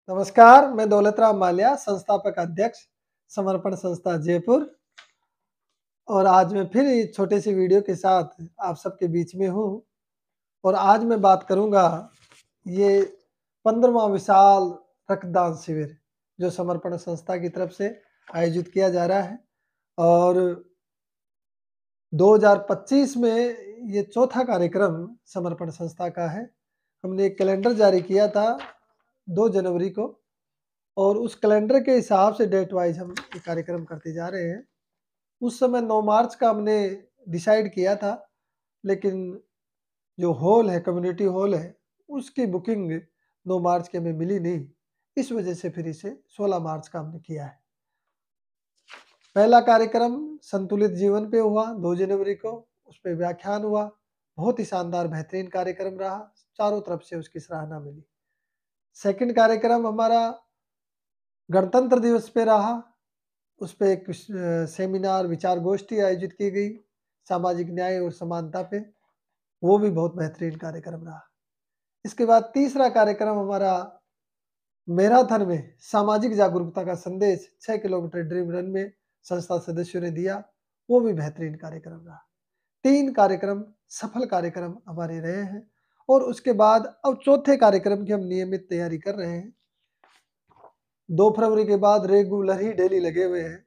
नमस्कार, मैं दौलतराम माल्या, संस्थापक अध्यक्ष, समर्पण संस्था जयपुर। और आज मैं फिर एक छोटे से वीडियो के साथ आप सबके बीच में हूँ। और आज मैं बात करूँगा ये 15वां विशाल रक्तदान शिविर जो समर्पण संस्था की तरफ से आयोजित किया जा रहा है। और 2025 में ये चौथा कार्यक्रम समर्पण संस्था का है। हमने एक कैलेंडर जारी किया था 2 जनवरी को, और उस कैलेंडर के हिसाब से डेट वाइज हम ये कार्यक्रम करते जा रहे हैं। उस समय 9 मार्च का हमने डिसाइड किया था, लेकिन जो हॉल है, कम्युनिटी हॉल है, उसकी बुकिंग 9 मार्च की हमें मिली नहीं। इस वजह से फिर इसे 16 मार्च का हमने किया है। पहला कार्यक्रम संतुलित जीवन पे हुआ 2 जनवरी को, उस पे व्याख्यान हुआ। बहुत ही शानदार बेहतरीन कार्यक्रम रहा, चारों तरफ से उसकी सराहना मिली। सेकंड कार्यक्रम हमारा गणतंत्र दिवस पे रहा। उस पे एक सेमिनार विचार गोष्ठी आयोजित की गई सामाजिक न्याय और समानता पे, वो भी बहुत बेहतरीन कार्यक्रम रहा। इसके बाद तीसरा कार्यक्रम हमारा मैराथन में सामाजिक जागरूकता का संदेश 6 किलोमीटर ड्रीम रन में संस्था सदस्यों ने दिया, वो भी बेहतरीन कार्यक्रम रहा। 3 कार्यक्रम सफल कार्यक्रम हमारे रहे हैं। और उसके बाद अब चौथे कार्यक्रम की हम नियमित तैयारी कर रहे हैं। 2 फरवरी के बाद रेगुलर ही डेली लगे हुए हैं।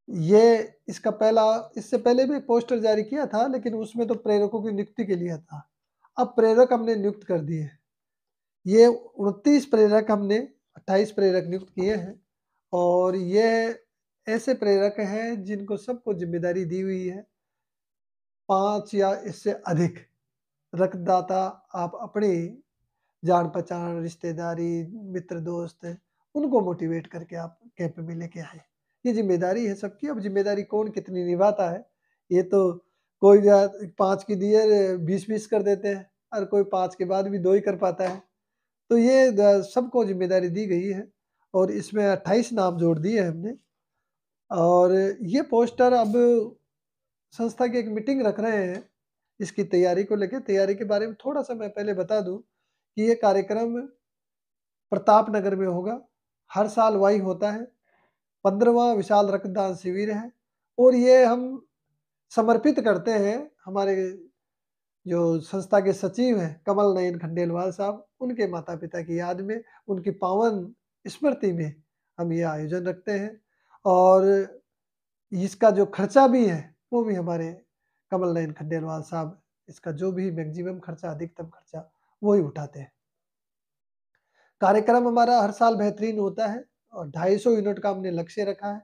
ये इसका पहला, इससे पहले भी पोस्टर जारी किया था, लेकिन उसमें तो प्रेरकों की नियुक्ति के लिए था। अब प्रेरक हमने नियुक्त कर दिए हैं। ये 29 प्रेरक हमने 28 प्रेरक नियुक्त किए हैं। और ये ऐसे प्रेरक हैं जिनको सबको जिम्मेदारी दी हुई है। 5 या इससे अधिक रक्तदाता आप अपनी जान पहचान, रिश्तेदारी, मित्र दोस्त, उनको मोटिवेट करके आप कैंप में लेके आए। ये जिम्मेदारी है सबकी। अब जिम्मेदारी कौन कितनी निभाता है, ये तो कोई 5 की दिए 20-20 कर देते हैं, और कोई 5 के बाद भी 2 ही कर पाता है। तो ये सबको जिम्मेदारी दी गई है, और इसमें 28 नाम जोड़ दिए हैं हमने। और ये पोस्टर अब संस्था की एक मीटिंग रख रहे हैं इसकी तैयारी को लेके। तैयारी के बारे में थोड़ा सा मैं पहले बता दूं कि ये कार्यक्रम प्रताप नगर में होगा। हर साल वही होता है। 15वां विशाल रक्तदान शिविर है, और ये हम समर्पित करते हैं हमारे जो संस्था के सचिव हैं कमल नयन खंडेलवाल साहब, उनके माता पिता की याद में, उनकी पावन स्मृति में हम ये आयोजन रखते हैं। और इसका जो खर्चा भी है वो भी हमारे कमल नयन खंडेलवाल साहब, इसका जो भी मैक्सिमम खर्चा, अधिकतम खर्चा, वो ही उठाते हैं। कार्यक्रम हमारा हर साल बेहतरीन होता है, और 250 यूनिट का हमने लक्ष्य रखा है।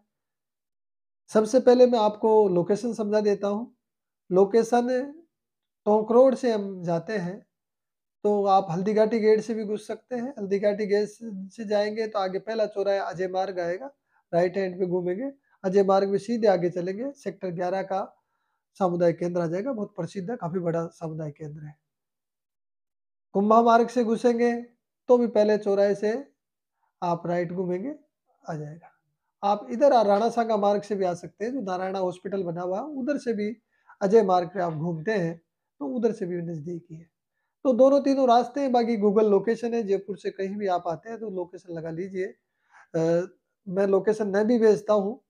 सबसे पहले मैं आपको लोकेशन समझा देता हूँ। लोकेशन टोंक रोड से हम जाते हैं, तो आप हल्दीघाटी गेट से भी घुस सकते हैं। हल्दीघाटी गेट से जाएँगे तो आगे पहला चौराहा अजय मार्ग आएगा, राइट हैंड पे घूमेंगे, अजय मार्ग में सीधे आगे चलेंगे, सेक्टर 11 का सामुदायिक केंद्र आ जाएगा। बहुत प्रसिद्ध है, काफ़ी बड़ा सामुदायिक केंद्र है। कुंभा मार्ग से घुसेंगे तो भी पहले चौराहे से आप राइट घूमेंगे, आ जाएगा। आप इधर राणा सागा मार्ग से भी आ सकते हैं, जो नारायणा हॉस्पिटल बना हुआ है, उधर से भी अजय मार्ग पे आप घूमते हैं, तो उधर से भी नज़दीक ही है। तो दोनों तीनों रास्ते हैं, बाकी गूगल लोकेशन है, जयपुर से कहीं भी आप आते हैं तो लोकेशन लगा लीजिए। मैं लोकेशन नहीं भी भेजता हूँ,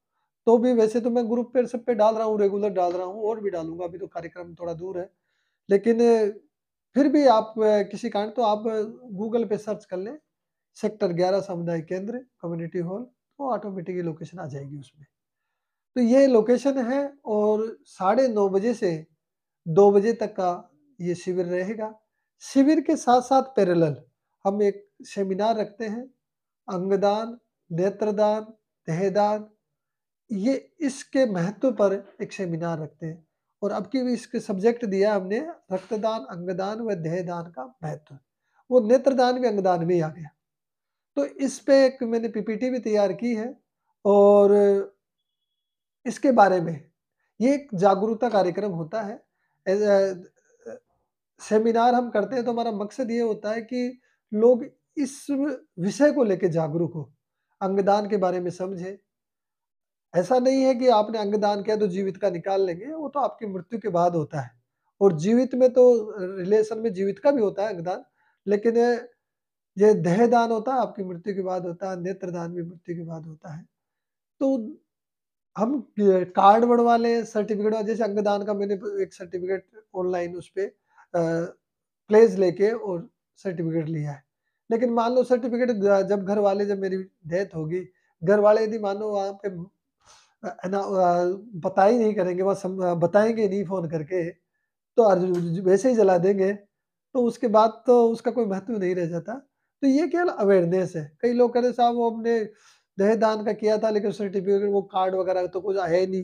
तो भी वैसे तो मैं ग्रुप पे सब पे डाल रहा हूँ, रेगुलर डाल रहा हूँ, और भी डालूँगा। अभी तो कार्यक्रम थोड़ा दूर है, लेकिन फिर भी आप किसी कारण तो आप गूगल पे सर्च कर लें, सेक्टर 11 सामुदायिक केंद्र, कम्युनिटी हॉल, तो ऑटोमेटिकली लोकेशन आ जाएगी उसमें। तो ये लोकेशन है, और 9:30 बजे से 2 बजे तक का ये शिविर रहेगा। शिविर के साथ-साथ पैरेलल हम एक सेमिनार रखते हैं, अंगदान, नेत्रदान, देहदान, ये इसके महत्व पर एक सेमिनार रखते हैं। और अब की भी इसके सब्जेक्ट दिया हमने, रक्तदान, अंगदान व देहदान का महत्व। वो नेत्रदान भी अंगदान में ही आ गया। तो इस पे एक मैंने पीपीटी भी तैयार की है, और इसके बारे में ये एक जागरूकता कार्यक्रम होता है। एज़ सेमिनार हम करते हैं तो हमारा मकसद ये होता है कि लोग इस विषय को लेके जागरूक हों, अंगदान के बारे में समझें। ऐसा नहीं है कि आपने अंगदान किया तो जीवित का निकाल लेंगे, वो तो आपकी मृत्यु के बाद होता है। और जीवित में तो रिलेशन में जीवित का भी होता है अंगदान, लेकिन ये देहदान होता है आपकी मृत्यु के बाद होता है, नेत्रदान भी मृत्यु के बाद होता है। तो हम कार्ड बनवा लें, सर्टिफ़िकेट जैसे अंगदान का मैंने एक सर्टिफ़िकेट ऑनलाइन उस पे प्लेस लेके और सर्टिफ़िकेट लिया है। लेकिन मान लो सर्टिफ़िकेट जब घर वाले जब मेरी डेथ होगी, घर वाले यदि मानो वहाँ पे है ना पता ही नहीं करेंगे, वहाँ बताएँगे नहीं फ़ोन करके, तो वैसे ही जला देंगे, तो उसके बाद तो उसका कोई महत्व नहीं रह जाता। तो ये केवल अवेयरनेस है। कई लोग कहते हैं साहब वो हमने दहेज-दान का किया था लेकिन सर्टिफ़िकेट वो कार्ड वगैरह तो कुछ है ही नहीं।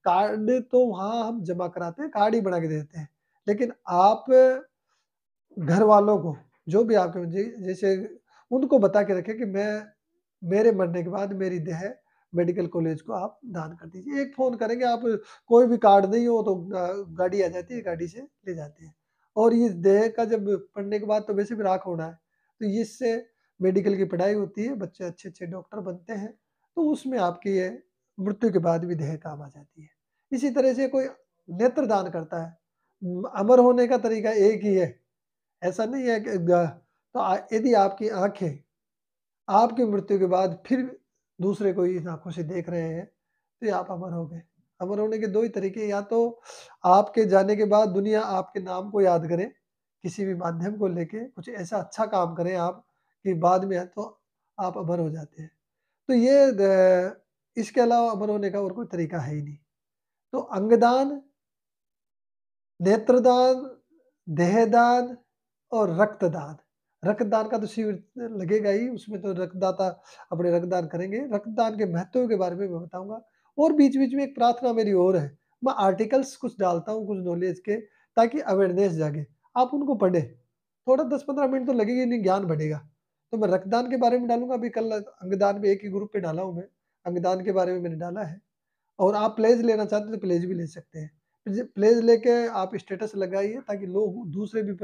कार्ड तो वहाँ हम जमा कराते हैं, कार्ड ही बना के देते हैं। लेकिन आप घर वालों को, जो भी आपके जैसे उनको बता के रखें कि मेरे मरने के बाद मेरी देह मेडिकल कॉलेज को आप दान कर दीजिए। एक फ़ोन करेंगे आप, कोई भी कार्ड नहीं हो तो गाड़ी आ जाती है, गाड़ी से ले जाते हैं। और ये देह का जब पढ़ने के बाद तो वैसे भी राख होना है, तो इससे मेडिकल की पढ़ाई होती है, बच्चे अच्छे-अच्छे डॉक्टर बनते हैं, तो उसमें आपकी ये मृत्यु के बाद भी देह काम आ जाती है। इसी तरह से कोई नेत्रदान करता है, अमर होने का तरीका एक ही है। ऐसा नहीं है कि तो यदि आपकी आँखें आपकी मृत्यु के बाद फिर दूसरे को इन आँखों से देख रहे हैं, तो ये आप अमर हो गए। अमर होने के 2 ही तरीके, या तो आपके जाने के बाद दुनिया आपके नाम को याद करे, किसी भी माध्यम को लेके कुछ ऐसा अच्छा काम करें आप कि बाद में तो आप अमर हो जाते हैं। तो ये इसके अलावा अमर होने का और कोई तरीका है ही नहीं। तो अंगदान, नेत्रदान, देहदान और रक्तदान। रक्तदान का तो शिविर लगेगा ही, उसमें तो रक्तदाता अपने रक्तदान करेंगे। रक्तदान के महत्व के बारे में मैं बताऊँगा और बीच-बीच में एक प्रार्थना मेरी और है। मैं आर्टिकल्स कुछ डालता हूँ, कुछ नॉलेज के, ताकि अवेयरनेस जागे। आप उनको पढ़ें, थोड़ा 10-15 मिनट तो लगेंगे ही नहीं, ज्ञान बढ़ेगा। तो मैं रक्तदान के बारे में डालूँगा, अभी कल अंगदान में एक ही ग्रुप पे डाला हूँ मैं, अंगदान के बारे में मैंने डाला है। और आप प्लेज़ लेना चाहते हैं तो प्लेज़ भी ले सकते हैं। प्लेज़ लेके आप स्टेटस लगाइए ताकि लोग दूसरे भी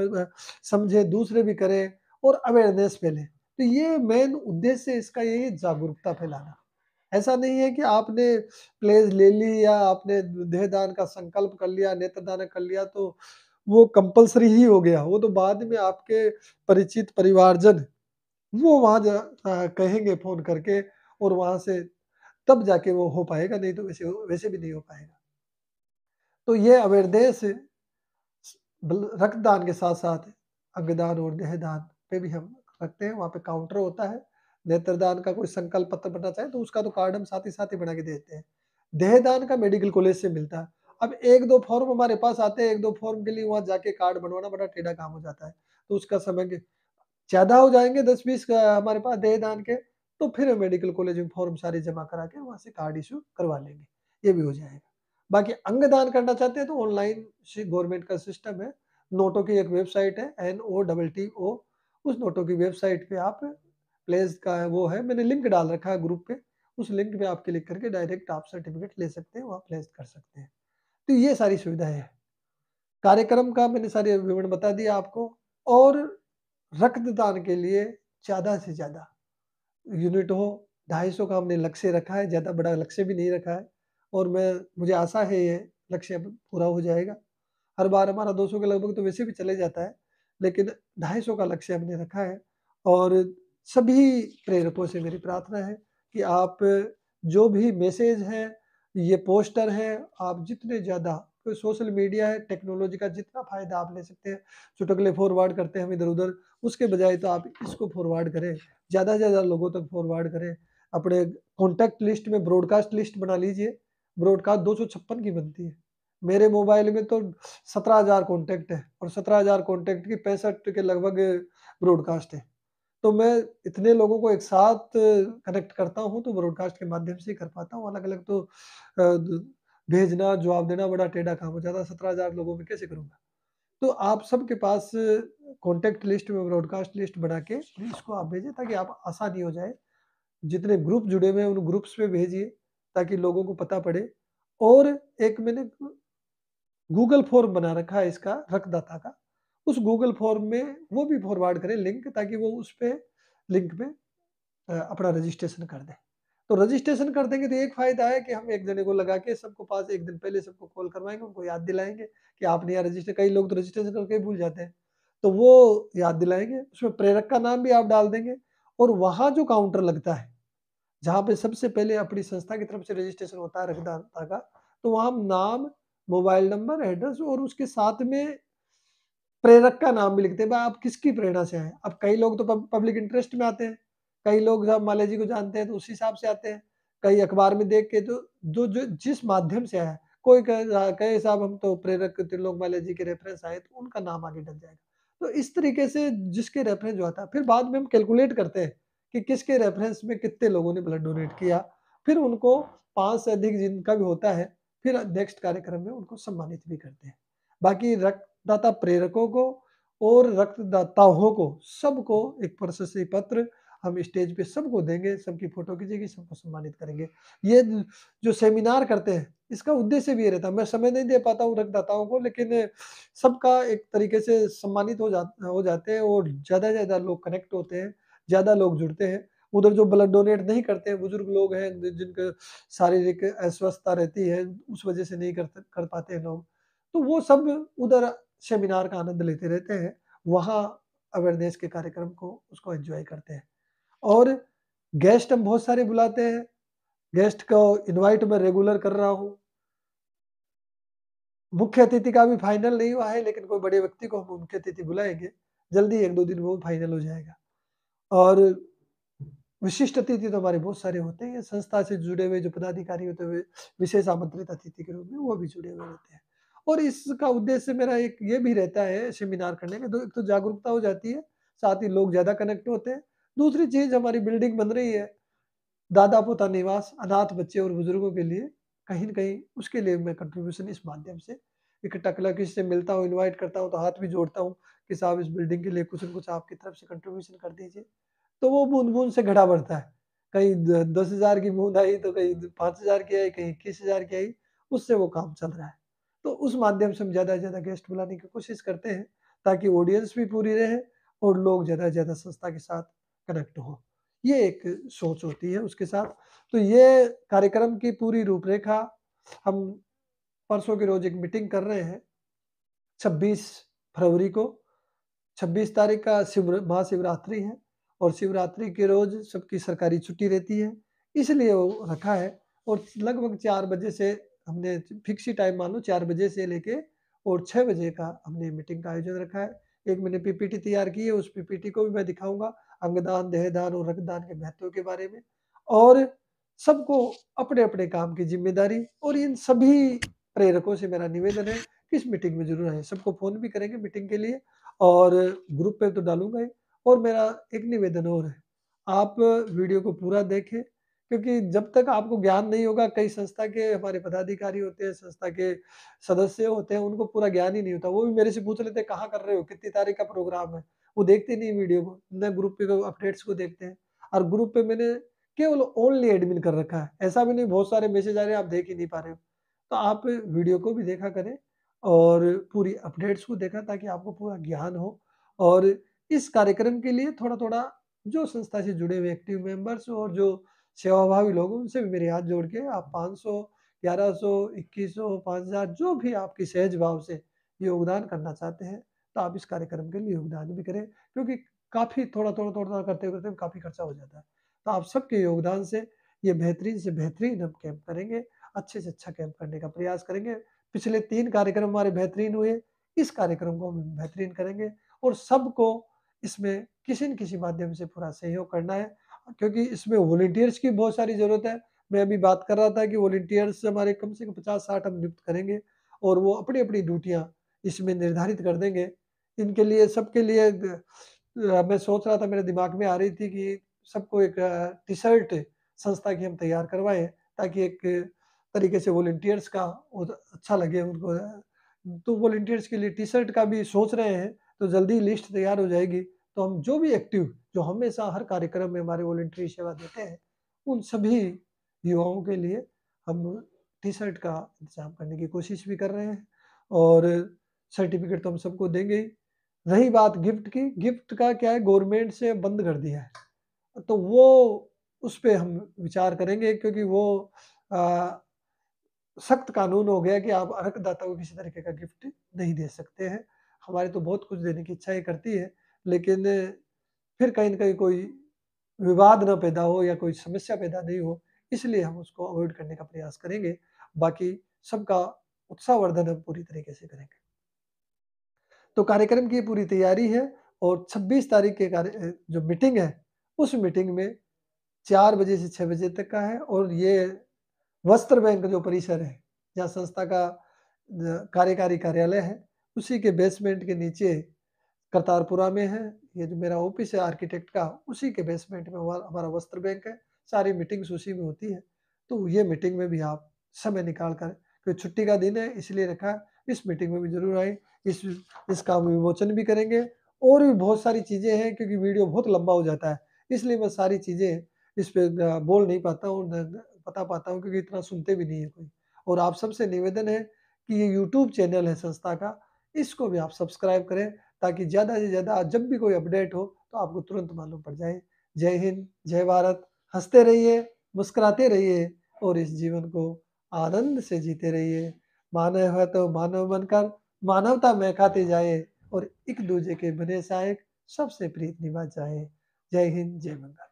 समझें, दूसरे भी करें और अवेयरनेस फैले। तो ये मेन उद्देश्य इसका यही है, जागरूकता फैलाना। ऐसा नहीं है कि आपने प्लेज़ ले ली या आपने देहदान का संकल्प कर लिया, नेत्रदान कर लिया तो वो कंपल्सरी ही हो गया। वो तो बाद में आपके परिचित परिवारजन वो वहाँ कहेंगे फ़ोन करके और वहाँ से तब जाके वो हो पाएगा, नहीं तो वैसे वैसे भी नहीं हो पाएगा। तो ये अवेयरनेस रक्तदान के साथ-साथ अंगदान और देहदान पे भी हम रखते हैं, वहाँ पे काउंटर होता है। नेत्रदान का कोई संकल्प पत्र बनना चाहे तो उसका तो कार्ड हम साथ ही बना के देते हैं। देहदान का मेडिकल कॉलेज से मिलता है। अब 1-2 फॉर्म हमारे पास आते हैं, 1-2 फॉर्म के लिए वहाँ जाके कार्ड बनवाना बड़ा टेढ़ा काम हो जाता है। तो उसका समय ज़्यादा हो जाएँगे 10-20 हमारे पास देहदान के, तो फिर मेडिकल कॉलेज में फॉर्म सारे जमा करा के वहाँ से कार्ड इश्यू करवा लेंगे, ये भी हो जाएगा। बाकी अंगदान करना चाहते हैं तो ऑनलाइन गवर्नमेंट का सिस्टम है, नोटो की एक वेबसाइट है NOTTO, उस नोटो की वेबसाइट पे आप प्लेस का वो है, मैंने लिंक डाल रखा है ग्रुप पे, उस लिंक पे आप क्लिक करके डायरेक्ट आप सर्टिफिकेट ले सकते हैं, वहाँ प्लेस कर सकते हैं। तो ये सारी सुविधाएँ हैं। कार्यक्रम का मैंने सारे विवरण बता दिया आपको और रक्तदान के लिए ज़्यादा से ज़्यादा यूनिट हो, 250 का हमने लक्ष्य रखा है, ज़्यादा बड़ा लक्ष्य भी नहीं रखा है और मुझे आशा है ये लक्ष्य अब पूरा हो जाएगा। हर बार हमारा 200 के लगभग तो वैसे भी चले जाता है, लेकिन 250 का लक्ष्य हमने रखा है और सभी प्रेरकों से मेरी प्रार्थना है कि आप जो भी मैसेज हैं, ये पोस्टर हैं, आप जितने ज़्यादा कोई सोशल मीडिया है, टेक्नोलॉजी का जितना फ़ायदा आप ले सकते हैं, चुटकुले फॉरवर्ड करते हैं हम इधर-उधर, उसके बजाय तो आप इसको फॉरवर्ड करें, ज़्यादा से ज़्यादा लोगों तक फॉरवर्ड करें। अपने कॉन्टैक्ट लिस्ट में ब्रॉडकास्ट लिस्ट बना लीजिए, ब्रॉडकास्ट 256 की बनती है। मेरे मोबाइल में तो 17,000 कॉन्टैक्ट है और 17,000 कॉन्टैक्ट की 65 के लगभग ब्रॉडकास्ट है। तो मैं इतने लोगों को एक साथ कनेक्ट करता हूँ, तो ब्रॉडकास्ट के माध्यम से ही कर पाता हूँ, अलग-अलग तो द भेजना, जवाब देना बड़ा टेढ़ा काम हो जाता है, 17,000 लोगों में कैसे करूँगा? तो आप सबके पास कॉन्टैक्ट लिस्ट में ब्रॉडकास्ट लिस्ट बना के इसको आप भेजें ताकि आप आसानी हो जाए। जितने ग्रुप जुड़े हुए हैं, उन ग्रुप्स में भेजिए ताकि लोगों को पता पड़े और एक मैंने गूगल फॉर्म बना रखा है इसका रक्तदाता का, उस गूगल फॉर्म में वो भी फॉरवर्ड करें लिंक ताकि वो उस पे लिंक पे अपना रजिस्ट्रेशन कर दें। तो रजिस्ट्रेशन कर देंगे तो एक फ़ायदा है कि हम एक जने को लगा के सबको पास 1 दिन पहले सबको कॉल करवाएँगे, उनको याद दिलाएँगे कि आपने यहाँ रजिस्टर कई लोग तो रजिस्ट्रेशन करके ही भूल जाते हैं। तो वो याद दिलाएँगे, उसमें प्रेरक का नाम भी आप डाल देंगे और वहाँ जो काउंटर लगता है, जहाँ पे सबसे पहले अपनी संस्था की तरफ से रजिस्ट्रेशन होता है रक्तदाता का, तो वहाँ हम नाम, मोबाइल नंबर, एड्रेस और उसके साथ में प्रेरक का नाम भी लिखते हैं, भाई आप किसकी प्रेरणा से आए। अब कई लोग तो पब्लिक इंटरेस्ट में आते हैं, कई लोग साहब माला जी को जानते हैं तो उस हिसाब से आते हैं, कई अखबार में देख के तो जो जिस माध्यम से आया, कोई कहे साहब हम तो प्रेरक त्रिलोक माला जी के रेफरेंस आए तो उनका नाम आगे डल जाएगा। तो इस तरीके से जिसके रेफरेंस जो आता है, फिर बाद में हम कैलकुलेट करते हैं कि किसके रेफरेंस में कितने लोगों ने ब्लड डोनेट किया, फिर उनको 5 से अधिक जिनका भी होता है, फिर नेक्स्ट कार्यक्रम में उनको सम्मानित भी करते हैं। बाकी रक्तदाता प्रेरकों को और रक्तदाताओं को सबको एक प्रशस्ति पत्र हम स्टेज पे सबको देंगे, सबकी फोटो खींचेगी, सबको सम्मानित करेंगे। ये जो सेमिनार करते हैं, इसका उद्देश्य भी ये रहता है, मैं समय नहीं दे पाता हूँ रक्तदाताओं को, लेकिन सबका एक तरीके से सम्मानित हो जाते हैं और ज़्यादा से ज़्यादा लोग कनेक्ट होते हैं, ज़्यादा लोग जुड़ते हैं। उधर जो ब्लड डोनेट नहीं करते हैं, बुजुर्ग लोग हैं जिनके शारीरिक अस्वस्थता रहती है, उस वजह से नहीं कर पाते हैं लोग, तो वो सब उधर सेमिनार का आनंद लेते रहते हैं, वहाँ अवेयरनेस के कार्यक्रम को उसको एन्जॉय करते हैं। और गेस्ट हम बहुत सारे बुलाते हैं, गेस्ट को इनवाइट मैं रेगुलर कर रहा हूँ। मुख्य अतिथि का भी फाइनल नहीं हुआ है, लेकिन कोई बड़े व्यक्ति को हम मुख्य अतिथि बुलाएँगे, जल्दी 1-2 दिन में वो फाइनल हो जाएगा। और विशिष्ट अतिथि तो हमारे बहुत सारे होते हैं, संस्था से जुड़े हुए जो पदाधिकारी होते हुए विशेष आमंत्रित अतिथि के रूप में वो भी जुड़े हुए रहते हैं। और इसका उद्देश्य मेरा एक ये भी रहता है सेमिनार करने का, एक तो जागरूकता हो जाती है, साथ ही लोग ज़्यादा कनेक्ट होते हैं। दूसरी चीज़ हमारी बिल्डिंग बन रही है, दादा-पोता निवास, अनाथ बच्चे और बुजुर्गों के लिए, कहीं न कहीं उसके लिए मैं कंट्रीब्यूशन इस माध्यम से इकट्ठा कला किसी से मिलता हूँ, इनवाइट करता हूँ, तो हाथ भी जोड़ता हूँ कि साहब इस बिल्डिंग के लिए कुछ न कुछ आपकी तरफ से कंट्रीब्यूशन कर दीजिए। तो वो बूँद-बूँद से घड़ा भरता है। कहीं द 10,000 की बूँद आई तो कहीं 5,000 की आई, कहीं 21,000 की आई, उससे वो काम चल रहा है। तो उस माध्यम से हम ज़्यादा से ज़्यादा गेस्ट बुलाने की कोशिश करते हैं, ताकि ऑडियंस भी पूरी रहे और लोग ज़्यादा से ज़्यादा संस्था के साथ कनेक्ट हों। ये एक सोच होती है उसके साथ। तो ये कार्यक्रम की पूरी रूपरेखा हम परसों के रोज़ एक मीटिंग कर रहे हैं, 26 फरवरी को। 26 तारीख का महाशिवरात्रि है और शिवरात्रि के रोज़ सबकी सरकारी छुट्टी रहती है, इसलिए वो रखा है। और लगभग 4 बजे से हमने फिक्स ही टाइम मान लो 4 बजे से लेके और 6 बजे का हमने मीटिंग का आयोजन रखा है। एक मैंने पीपीटी तैयार की है, उस पीपीटी को भी मैं दिखाऊँगा, अंगदान, देहदान और रक्तदान के महत्व के बारे में। और सबको अपने-अपने काम की ज़िम्मेदारी, और इन सभी प्रेरकों से मेरा निवेदन है कि इस मीटिंग में ज़रूर आएँ। सबको फ़ोन भी करेंगे मीटिंग के लिए और ग्रुप पे तो डालूँगा ही। और मेरा एक निवेदन और है, आप वीडियो को पूरा देखें, क्योंकि जब तक आपको ज्ञान नहीं होगा, कई संस्था के हमारे पदाधिकारी होते हैं, संस्था के सदस्य होते हैं, उनको पूरा ज्ञान ही नहीं होता। वो भी मेरे से पूछ लेते हैं, "कहाँ कर रहे हो? कितनी तारीख का प्रोग्राम है?" वो देखते नहीं वीडियो को, ना ग्रुप पे अपडेट्स को देखते हैं। और ग्रुप पे मैंने केवल ओनली एडमिन कर रखा है। ऐसा भी नहीं बहुत सारे मैसेज आ रहे हैं, आप देख ही नहीं पा रहे हो। तो आप वीडियो को भी देखा करें और पूरी अपडेट्स को देखा, ताकि आपको पूरा ज्ञान हो। और इस कार्यक्रम के लिए थोड़ा-थोड़ा जो संस्था से जुड़े हुए एक्टिव मेंबर्स और जो सेवाभावी लोग हैं, उनसे भी मेरे हाथ जोड़ के आप 500, 1100, 2100, 5000 जो भी आपकी सहज भाव से योगदान करना चाहते हैं, तो आप इस कार्यक्रम के लिए योगदान भी करें, क्योंकि काफ़ी थोड़ा-थोड़ा, थोड़ा-थोड़ा करते-करते काफ़ी खर्चा हो जाता है। तो आप सबके योगदान से ये बेहतरीन से बेहतरीन हम कैंप करेंगे, अच्छे से अच्छा कैंप करने का प्रयास करेंगे। पिछले 3 कार्यक्रम हमारे बेहतरीन हुए, इस कार्यक्रम को हम बेहतरीन करेंगे और सबको इसमें किसी न किसी माध्यम से पूरा सहयोग करना है, क्योंकि इसमें वॉलंटियर्स की बहुत सारी ज़रूरत है। मैं अभी बात कर रहा था कि वॉलंटियर्स हमारे कम से कम 50-60 हम नियुक्त करेंगे और वो अपनी-अपनी ड्यूटियाँ इसमें निर्धारित कर देंगे। इनके लिए सबके लिए मैं सोच रहा था, मेरे दिमाग में आ रही थी कि सबको एक टी-शर्ट संस्था की हम तैयार करवाएँ, ताकि एक तरीके से वॉलंटियर्स का अच्छा लगे उनको। तो वॉलंटियर्स के लिए टी-शर्ट का भी सोच रहे हैं, तो जल्दी लिस्ट तैयार हो जाएगी। तो हम जो भी एक्टिव, जो हमेशा हर कार्यक्रम में हमारी वॉलंटरी सेवा देते हैं, उन सभी युवाओं के लिए हम टी-शर्ट का इंतज़ाम करने की कोशिश भी कर रहे हैं और सर्टिफ़िकेट तो हम सबको देंगे ही। रही बात गिफ्ट की, गिफ्ट का क्या है, गवर्नमेंट से बंद कर दिया है। तो वो उस पे हम विचार करेंगे, क्योंकि वो अ, सख्त कानून हो गया कि आप अर्हतदाता को किसी तरीके का गिफ्ट नहीं दे सकते हैं। हमारी तो बहुत कुछ देने की इच्छा ये करती है, लेकिन फिर कहीं न कहीं कोई विवाद ना पैदा हो या कोई समस्या पैदा नहीं हो, इसलिए हम उसको अवॉइड करने का प्रयास करेंगे। बाकी सबका उत्साहवर्धन हम पूरी तरीके से करेंगे। तो कार्यक्रम की पूरी तैयारी है और 26 तारीख के जो मीटिंग है, उस मीटिंग में 4 बजे से 6 बजे तक का है और ये वस्त्र बैंक जो परिसर है, जहाँ संस्था का कार्यकारी कार्यालय है, उसी के बेसमेंट के नीचे करतारपुरा में है। ये जो मेरा ऑफिस है आर्किटेक्ट का, उसी के बेसमेंट में हमारा वस्त्र बैंक है। सारी मीटिंग्स उसी में होती है। तो ये मीटिंग में भी आप समय निकाल कर, क्योंकि छुट्टी का दिन है इसलिए रखा है, इस मीटिंग में भी ज़रूर आएँ। इस इसका हम विमोचन भी करेंगे और भी बहुत सारी चीज़ें हैं, क्योंकि वीडियो बहुत लंबा हो जाता है। इसलिए मैं सारी चीज़ें इस पे बोल नहीं पाता हूँ, न बता पाता हूँ, क्योंकि इतना सुनते भी नहीं है कोई। और आप सबसे निवेदन है कि ये यूट्यूब चैनल है संस्था का, इसको भी आप सब्सक्राइब करें, ताकि ज़्यादा से ज़्यादा जब भी कोई अपडेट हो तो आपको तुरंत मालूम पड़ जाए। जय हिंद, जय भारत, हँसते रहिए, मुस्कुराते रहिए और इस जीवन को आनंद से जीते रहिए। मानव है तो मानव बनकर मानवता में खाते जाए और एक दूजे के बने सहायक सबसे प्रीत निभा जाए। जय हिंद, जय मंगल।